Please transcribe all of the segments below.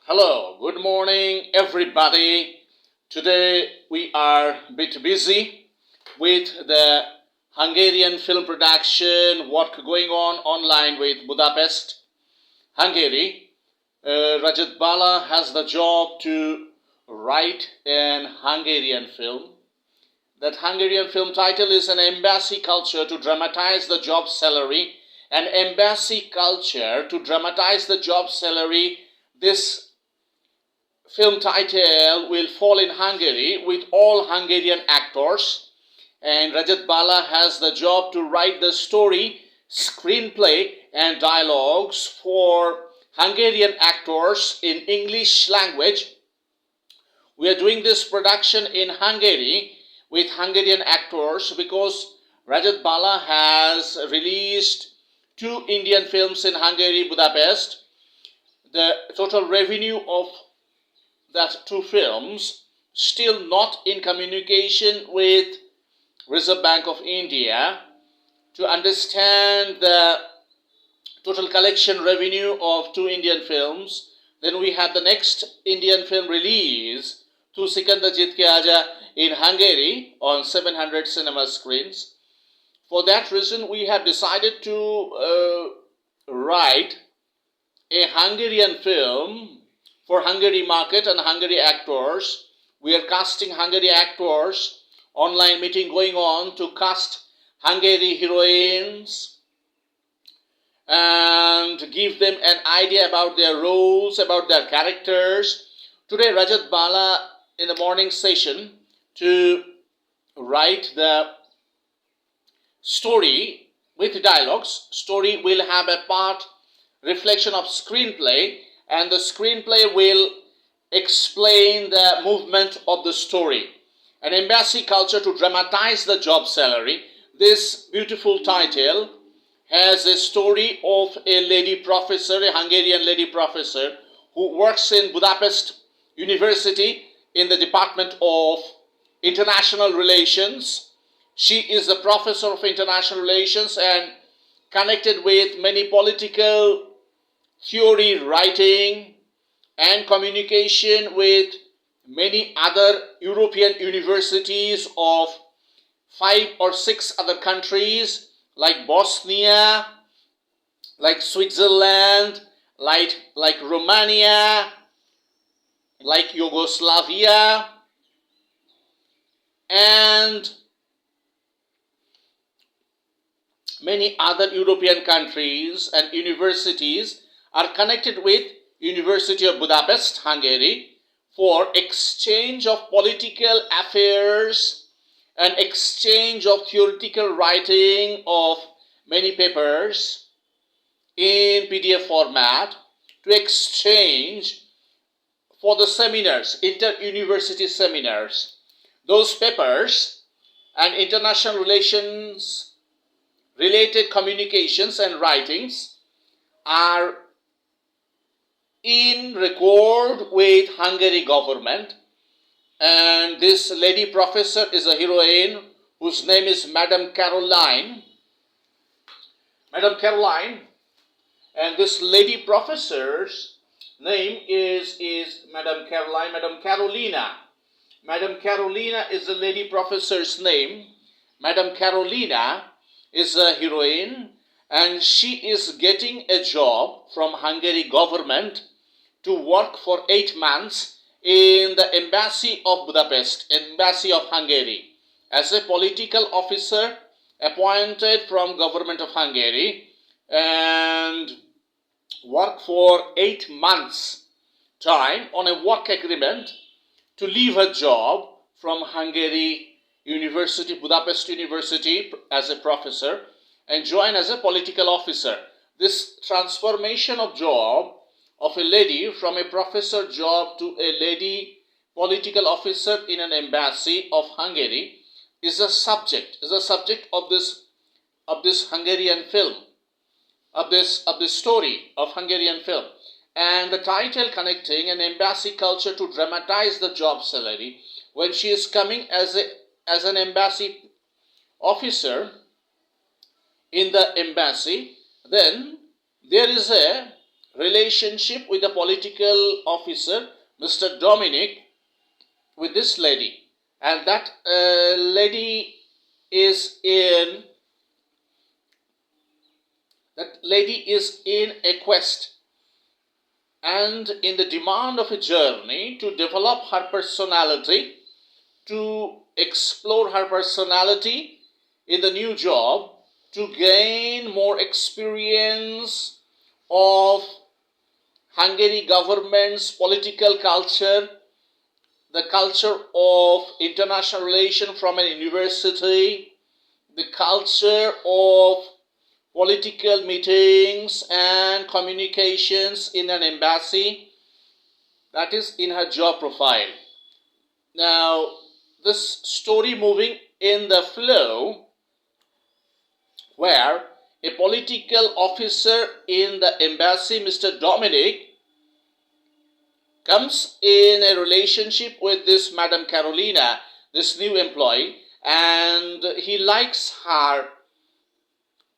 Hello, good morning, everybody. Today we are a bit busy with the Hungarian film production work going on online with Budapest, Hungary. Rajat Bala has the job to write an Hungarian film. That Hungarian film title is An Embassy Culture to Dramatize the Job Salary. An Embassy Culture to Dramatize the Job Salary. This film title will fall in Hungary with all Hungarian actors, and Rajat Bala has the job to write the story, screenplay and dialogues for Hungarian actors in English language. We are doing this production in Hungary with Hungarian actors because Rajat Bala has released 2 Indian films in Hungary, Budapest. The total revenue of that 2 films still not in communication with Reserve Bank of India to understand the total collection revenue of 2 Indian films. Then we have the next Indian film release, Tu Sikandar Jeet Ke Aaja, in Hungary on 700 cinema screens. For that reason, we have decided to write a Hungarian film for Hungary market and Hungary actors. We are casting Hungary actors, online meeting going on to cast Hungary heroines and give them an idea about their roles, about their characters. Today Rajat Bala in the morning session to write the story with dialogues. Story will have a part reflection of screenplay, and the screenplay will explain the movement of the story. An Embassy Culture to Dramatize the Job Salary. This beautiful title has a story of a lady professor, a Hungarian lady professor, who works in Budapest University in the Department of International Relations. She is a professor of international relations and connected with many political theory writing and communication with many other European universities of 5 or 6 other countries like Bosnia, like Switzerland, like Romania, like Yugoslavia, and many other European countries and universities are connected with University of Budapest, Hungary, for exchange of political affairs and exchange of theoretical writing of many papers in PDF format, to exchange for the seminars, inter-university seminars. Those papers and international relations related communications and writings are in record with Hungary government, and this lady professor is a heroine whose name is Madam Caroline. Madam Caroline, and this lady professor's name is Madam Caroline, Madam Carolina. Madam Carolina is the lady professor's name. Madam Carolina is a heroine, and she is getting a job from Hungary government to work for 8 months in the Embassy of Budapest, Embassy of Hungary, as a political officer appointed from government of Hungary, and work for 8 months time on a work agreement to leave her job from Hungary University, Budapest University, as a professor and join as a political officer. This transformation of job of a lady from a professor job to a lady political officer in an embassy of Hungary is a subject of this Hungarian film, of this story of Hungarian film. And the title connecting an embassy culture to dramatize the job salary. When she is coming as an embassy officer in the embassy, then there is a relationship with the political officer, Mr. Dominic, with this lady. And that lady is in a quest and in the demand of a journey to develop her personality, to explore her personality in the new job, to gain more experience of Hungary government's political culture, the culture of international relation from a university, the culture of political meetings and communications in an embassy. That is in her job profile. Now, this story moving in the flow where a political officer in the embassy, Mr. Dominic, comes in a relationship with this Madam Carolina, this new employee, and he likes her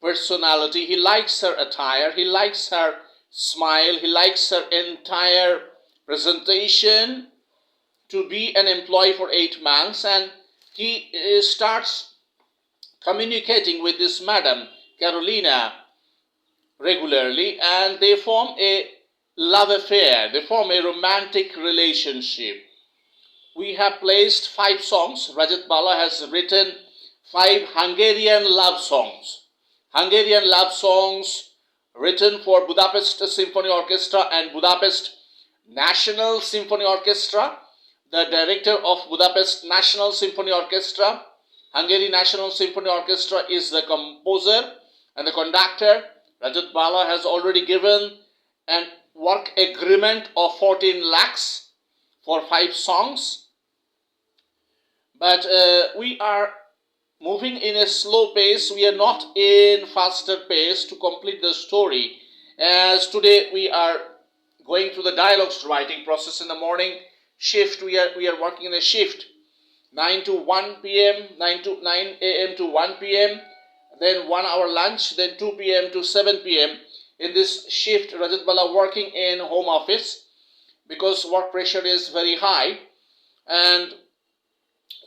personality, he likes her attire, he likes her smile, he likes her entire presentation to be an employee for 8 months, and he starts communicating with this Madam Carolina regularly, and they form a love affair, they form a romantic relationship. We have placed 5 songs. Rajat Bala has written 5 Hungarian love songs. Hungarian love songs written for Budapest Symphony Orchestra and Budapest National Symphony Orchestra. The director of Budapest National Symphony Orchestra, Hungary National Symphony Orchestra, is the composer and the conductor. Rajat Bala has already given an work agreement of 14 lakhs for 5 songs. But we are moving in a slow pace. We are not in faster pace to complete the story. As today we are going through the dialogues writing process in the morning shift. We are working in a shift 9 to 1 p.m., 9 a.m. to 1 p.m., then 1 hour lunch, then 2 p.m. to 7 p.m. In this shift, Rajat Bala working in home office because work pressure is very high. And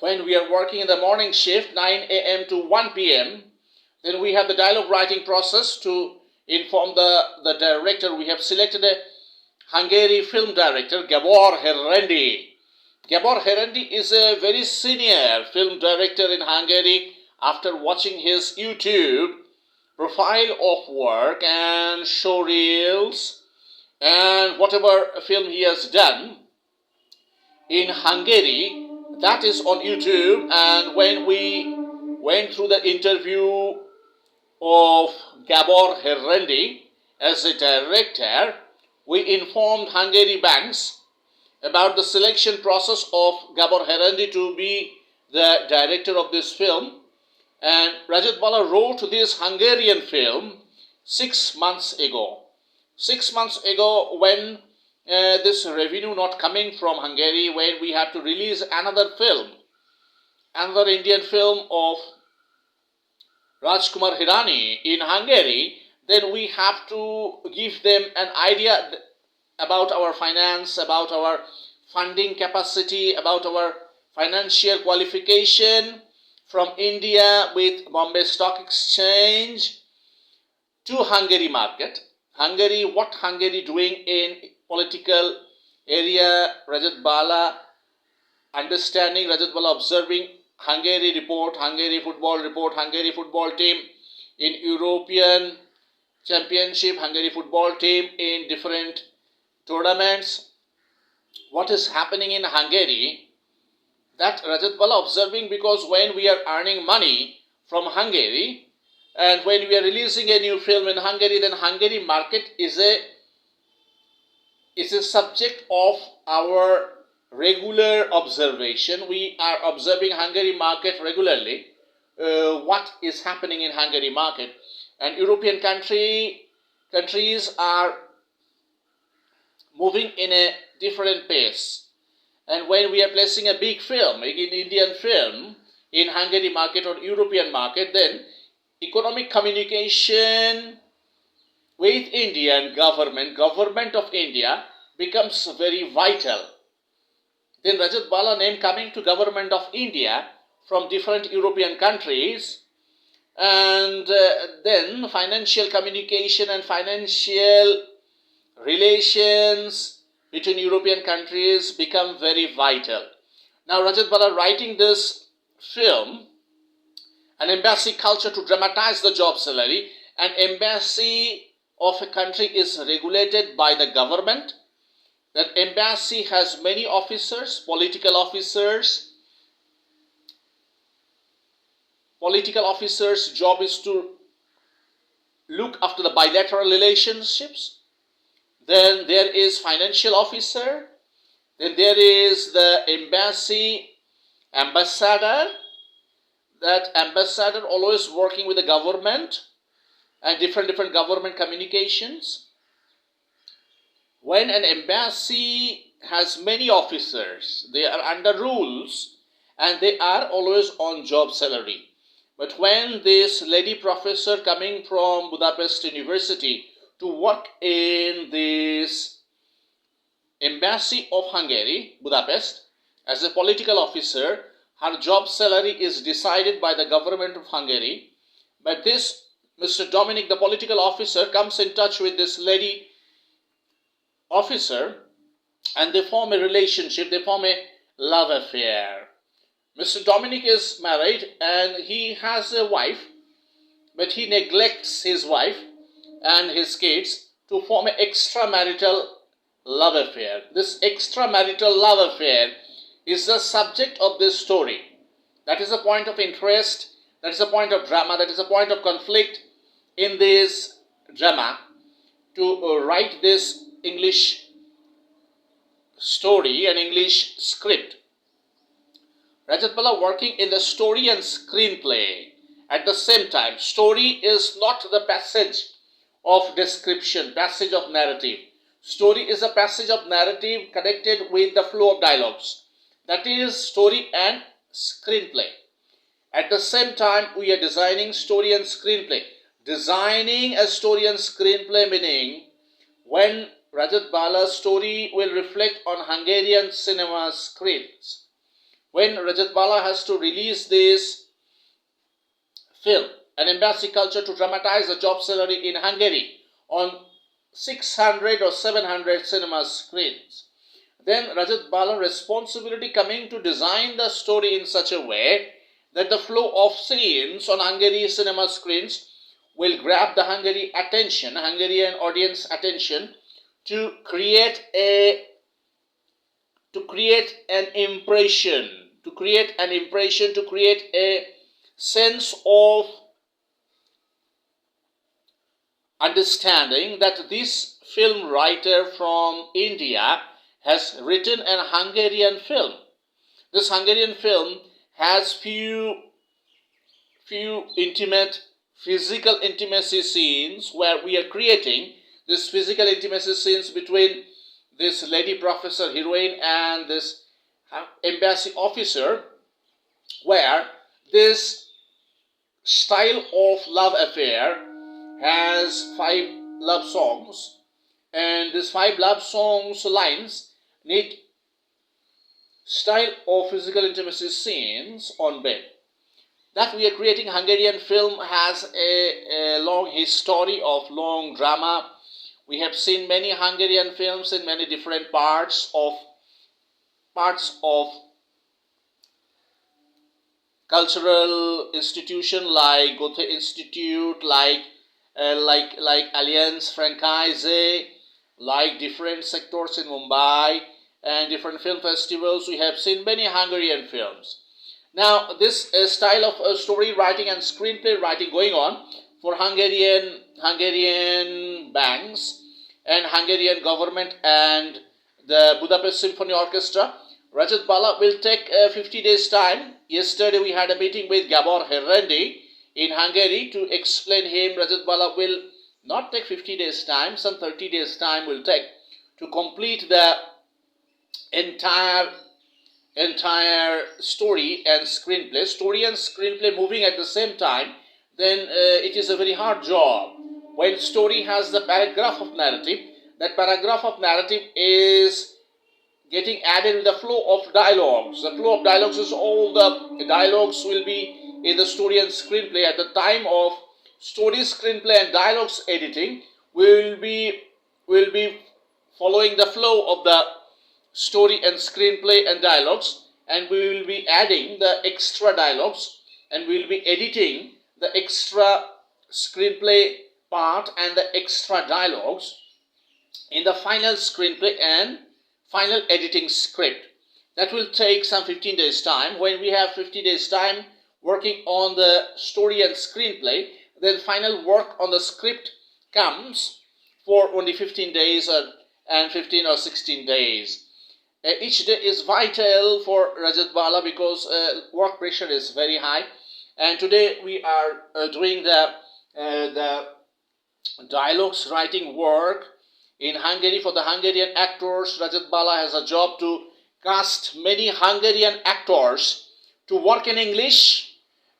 when we are working in the morning shift, 9 a.m. to 1 p.m., then we have the dialogue writing process to inform the director. We have selected a Hungary film director, Gabor Herendi. Gabor Herendi is a very senior film director in Hungary. After watching his YouTube profile of work and show reels and whatever film he has done in Hungary, that is on YouTube. And when we went through the interview of Gabor Herendi as a director, we informed Hungary banks about the selection process of Gabor Herendi to be the director of this film. And Rajat Bala wrote this Hungarian film 6 months ago. 6 months ago, when this revenue not coming from Hungary, when we had to release another film, another Indian film of Rajkumar Hirani in Hungary, then we have to give them an idea about our finance, about our funding capacity, about our financial qualification from India with Bombay Stock Exchange to Hungary market. Hungary, what Hungary doing in political area, Rajat Bala understanding, Rajat Bala observing Hungary report, Hungary football team in European Championship, Hungary football team in different tournaments. What is happening in Hungary? That Rajat Bala observing, because when we are earning money from Hungary and when we are releasing a new film in Hungary, then Hungary market is a subject of our regular observation. We are observing Hungary market regularly, what is happening in Hungary market. And European countries are moving in a different pace. And when we are placing a big film, an Indian film, in Hungary market or European market, then economic communication with Indian government of India becomes very vital. Then Rajat Bala name coming to government of India from different European countries, and then financial communication and financial relations between European countries become very vital. Now Rajat Bala writing this film, an embassy culture to dramatize the job salary. An embassy of a country is regulated by the government. That embassy has many officers, political officers. Political officers' job is to look after the bilateral relationships. Then there is financial officer. Then there is the ambassador. That ambassador always working with the government and different government communications. When an embassy has many officers, they are under rules and they are always on job salary. But when this lady professor coming from Budapest University to work in this embassy of Hungary, Budapest, as a political officer, her job salary is decided by the government of Hungary. But this Mr. Dominic, the political officer, comes in touch with this lady officer and they form a relationship, they form a love affair. Mr. Dominic is married and he has a wife, but he neglects his wife and his kids to form an extramarital love affair. This extramarital love affair is the subject of this story. That is a point of interest, that is a point of drama, that is a point of conflict in this drama. To write this English story and English script, Rajat Bala working in the story and screenplay at the same time. Story is not the passage of description, passage of narrative. Story is a passage of narrative connected with the flow of dialogues. That is story and screenplay. At the same time, we are designing story and screenplay. Designing a story and screenplay meaning when Rajat Bala's story will reflect on Hungarian cinema screens. When Rajat Bala has to release this film, an embassy culture to dramatize the job salary in Hungary on 600 or 700 cinema screens, then Rajat Bala responsibility coming to design the story in such a way that the flow of scenes on Hungary cinema screens will grab the Hungarian audience attention to create an impression, to create a sense of understanding that this film writer from India has written an Hungarian film. This Hungarian film has few intimate physical intimacy scenes where we are creating this physical intimacy scenes between this lady professor heroine and this embassy officer, where this style of love affair has 5 love songs, and these 5 love songs lines need style of physical intimacy scenes on bed. That we are creating Hungarian film has a long history of long drama. We have seen many Hungarian films in many different parts of cultural institution like Goethe Institute, like Allianz Francaise, like different sectors in Mumbai and different film festivals. We have seen many Hungarian films. Now, this style of story writing and screenplay writing going on for Hungarian banks and Hungarian government and the Budapest Symphony Orchestra. Rajat Bala will take 50 days time. Yesterday we had a meeting with Gabor Herrendi in Hungary to explain him. Rajat Bala will not take 50 days time, some 30 days time will take to complete the entire story and screenplay. Story and screenplay moving at the same time, then it is a very hard job when story has the paragraph of narrative, that paragraph of narrative is getting added with the flow of dialogues. The flow of dialogues is all the dialogues will be in the story and screenplay. At the time of story, screenplay, and dialogues editing, will be following the flow of the story and screenplay and dialogues, and we will be adding the extra dialogues, and we will be editing the extra screenplay part and the extra dialogues in the final screenplay and final editing script. That will take some 15 days time. When we have 50 days time working on the story and screenplay, then final work on the script comes for only 15 days and 15 or 16 days. Each day is vital for Rajat Bala because work pressure is very high, and today we are doing the dialogues writing work in Hungary for the Hungarian actors. Rajat Bala has a job to cast many Hungarian actors to work in English,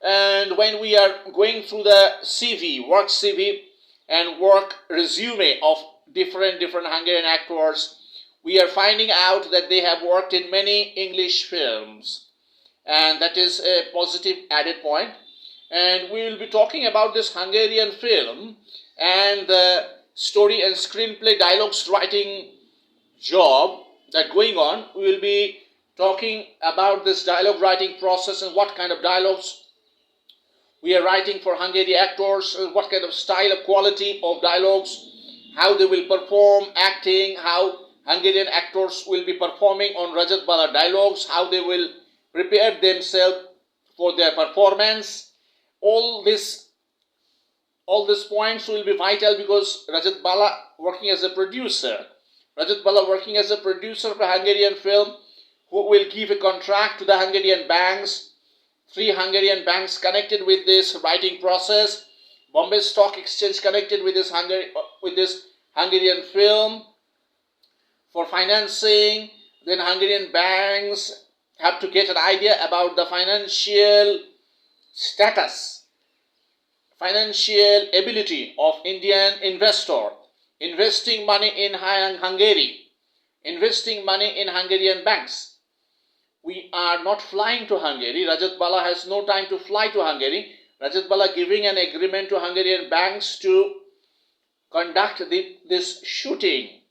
and when we are going through the CV, work CV and work resume of different Hungarian actors, we are finding out that they have worked in many English films, and that is a positive added point. And we will be talking about this Hungarian film and the story and screenplay dialogues writing job that going on. We will be talking about this dialogue writing process and what kind of dialogues we are writing for Hungarian actors, what kind of style of quality of dialogues, how they will perform acting, how Hungarian actors will be performing on Rajat Bala dialogues, how they will prepare themselves for their performance. All these points will be vital because Rajat Bala working as a producer. Rajat Bala working as a producer for Hungarian film, who will give a contract to the Hungarian banks. 3 Hungarian banks connected with this writing process. Bombay Stock Exchange connected with this Hungarian film for financing. Then Hungarian banks have to get an idea about the financial status, financial ability of Indian investor, investing money in Hungary, investing money in Hungarian banks. We are not flying to Hungary. Rajat Bala has no time to fly to Hungary. Rajat Bala giving an agreement to Hungarian banks to conduct this shooting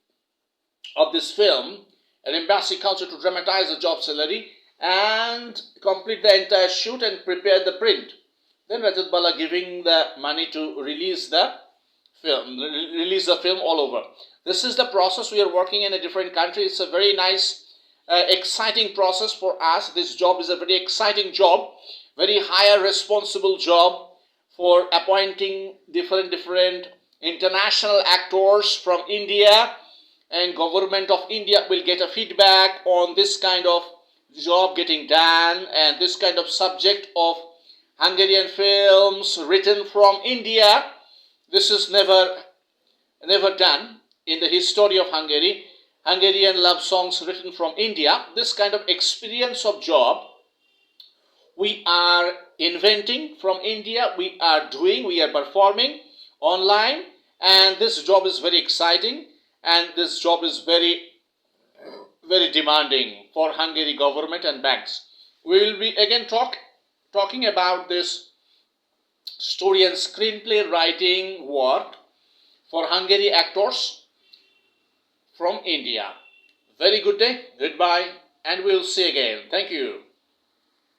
of this film, an embassy culture to dramatize the job salary and complete the entire shoot and prepare the print. Then Rajat Bala giving the money to release the film all over. This is the process. We are working in a different country. It's a very nice, exciting process for us. This job is a very exciting job, very higher responsible job for appointing different international actors from India, and government of India will get a feedback on this kind of job getting done and this kind of subject of Hungarian films written from India. This is never done in the history of Hungary. Hungarian love songs written from India. This kind of experience of job we are inventing from India, we are performing online, and this job is very exciting, and this job is very demanding for Hungary government and banks. We will be again talking about this story and screenplay writing work for Hungary actors from India. Very good day, goodbye, and we'll see again. Thank you.